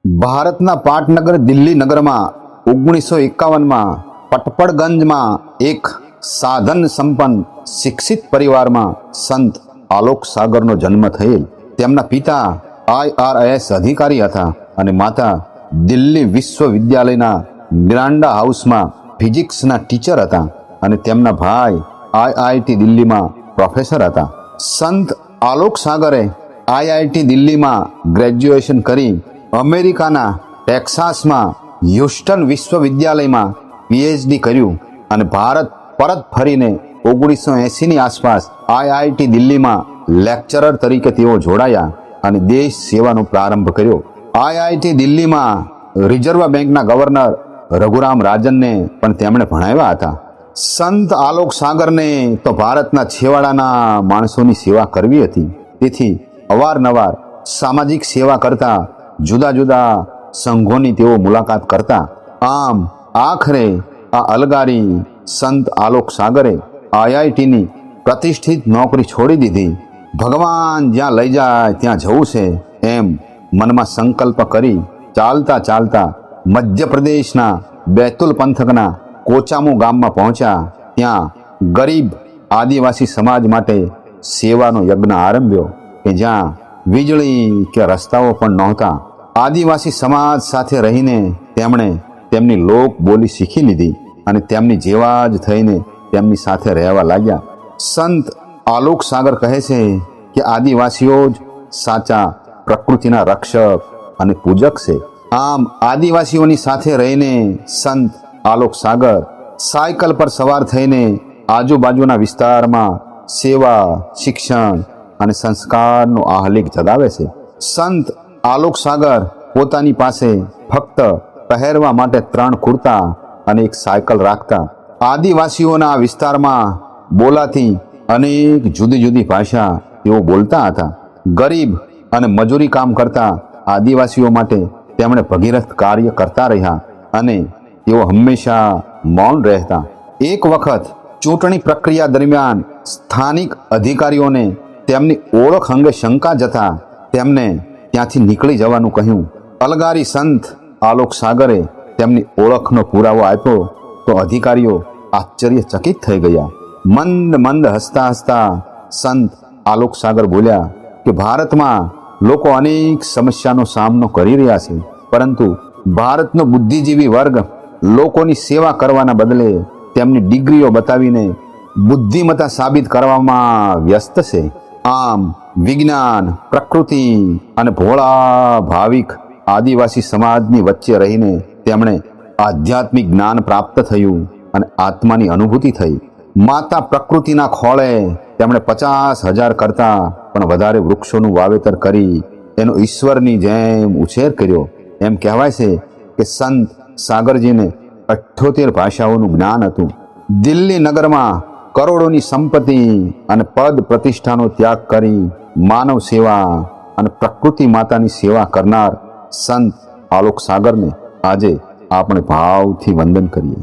ભારતના પાટનગર દિલ્હી નગરમાં 1951માં પટપડગંજમાં એક સાધન સંપન્ન શિક્ષિત પરિવારમાં સંત આલોક સાગરનો જન્મ થયેલ. તેમના પિતા IRS અધિકારી હતા અને માતા દિલ્હી વિશ્વવિદ્યાલયના મિરાન્ડા હાઉસમાં ફિઝિક્સના ટીચર હતા અને તેમના ભાઈ IIT દિલ્હીમાં પ્રોફેસર હતા. સંત આલોક સાગરે IIT દિલ્હીમાં ગ્રેજ્યુએશન કરી અમેરિકાના ટેક્સાસમાં હ્યુસ્ટન વિશ્વવિદ્યાલયમાં PhD કર્યું અને ભારત પરત ફરીને 1980ની આસપાસ IIT દિલ્હીમાં લેક્ચરર તરીકે તેઓ જોડાયા અને દેશ સેવાનો પ્રારંભ કર્યો. IIT દિલ્હીમાં રિઝર્વ બેંકના ગવર્નર રઘુરામ રાજનને પણ તેમણે ભણાવ્યા હતા. સંત આલોક સાગરને તો ભારતના છેવાડાના માણસોની સેવા કરવી હતી. તેથી અવારનવાર સામાજિક સેવા કરતા જુદા જુદા સંઘોની તેઓ મુલાકાત કરતા. આમ આખરે આ અલગારી સંત આલોક સાગરે IITની પ્રતિષ્ઠિત નોકરી છોડી દીધી. ભગવાન જ્યાં લઈ જાય ત્યાં જવું છે એમ મનમાં સંકલ્પ કરી ચાલતા ચાલતા મધ્યપ્રદેશના બેતુલ પંથકના કોચામુ ગામમાં પહોંચ્યા. ત્યાં ગરીબ આદિવાસી સમાજ માટે સેવાનો યજ્ઞ આરંભ્યો કે જ્યાં વીજળી કે રસ્તાઓ પણ નહોતા. આદિવાસી સમાજ સાથે રહીને તેમણે તેમની લોક બોલી શીખી લીધી અને તેમની જેવા જ થઈને તેમની સાથે રહેવા લાગ્યા. સંત આલોક સાગર કહે છે કે આદિવાસીઓ જ સાચા પ્રકૃતિના રક્ષક અને પૂજક છે. આમ આદિવાસીઓની સાથે રહીને સંત આલોક સાગર સાયકલ પર સવાર થઈને આજુબાજુના વિસ્તારમાં સેવા, શિક્ષણ અને સંસ્કારનો આહલિક જગાવે છે. સંત આલોક સાગર પોતાની પાસે ફક્ત પહેરવા માટે 3 કુર્તા અને એક સાયકલ રાખતા. આદિવાસીઓના વિસ્તારમાં બોલાતી અનેક જુદી જુદી ભાષા તેઓ બોલતા હતા. ગરીબ અને મજૂરી કામ કરતા આદિવાસીઓ માટે તેમણે ભગીરથ કાર્ય કરતા રહ્યા અને તેઓ હંમેશા મૌન રહેતા. એક વખત ચૂંટણી પ્રક્રિયા દરમિયાન સ્થાનિક અધિકારીઓને તેમની ઓળખ અંગે શંકા જતા તેમને ત્યાંથી નીકળી જવાનું કહ્યું. અલગારી સંત આલોક સાગરે તેમની ઓળખનો પુરાવો આપ્યો તો અધિકારીઓ આશ્ચર્યચકિત થઈ ગયા. મંદ મંદ હસતા હસતા સંત આલોક સાગર બોલ્યા કે ભારતમાં લોકો અનેક સમસ્યાનો સામનો કરી રહ્યા છે, પરંતુ ભારતનો બુદ્ધિજીવી વર્ગ લોકોની સેવા કરવાના બદલે તેમની ડિગ્રીઓ બતાવીને બુદ્ધિમત્તા સાબિત કરવામાં વ્યસ્ત છે. આમ વિજ્ઞાન, પ્રકૃતિ અને ભોળા ભાવિક આદિવાસી સમાજની વચ્ચે રહીને તેમણે આધ્યાત્મિક જ્ઞાન પ્રાપ્ત થયું અને આત્માની અનુભૂતિ થઈ. માતા પ્રકૃતિના ખોળે તેમણે 50,000 કરતાં પણ વધારે વૃક્ષોનું વાવેતર કરી એનો ઈશ્વરની જેમ ઉછેર કર્યો. એમ કહેવાય છે કે સંત સાગરજીને 78 ભાષાઓનું જ્ઞાન હતું. દિલ્હી નગરમાં કરોડોની સંપત્તિ અને પદ પ્રતિષ્ઠાનો ત્યાગ કરી માનવ સેવા અને પ્રકૃતિ માતાની સેવા કરનાર સંત આલોક સાગરને આજે આપણે ભાવથી વંદન કરીએ.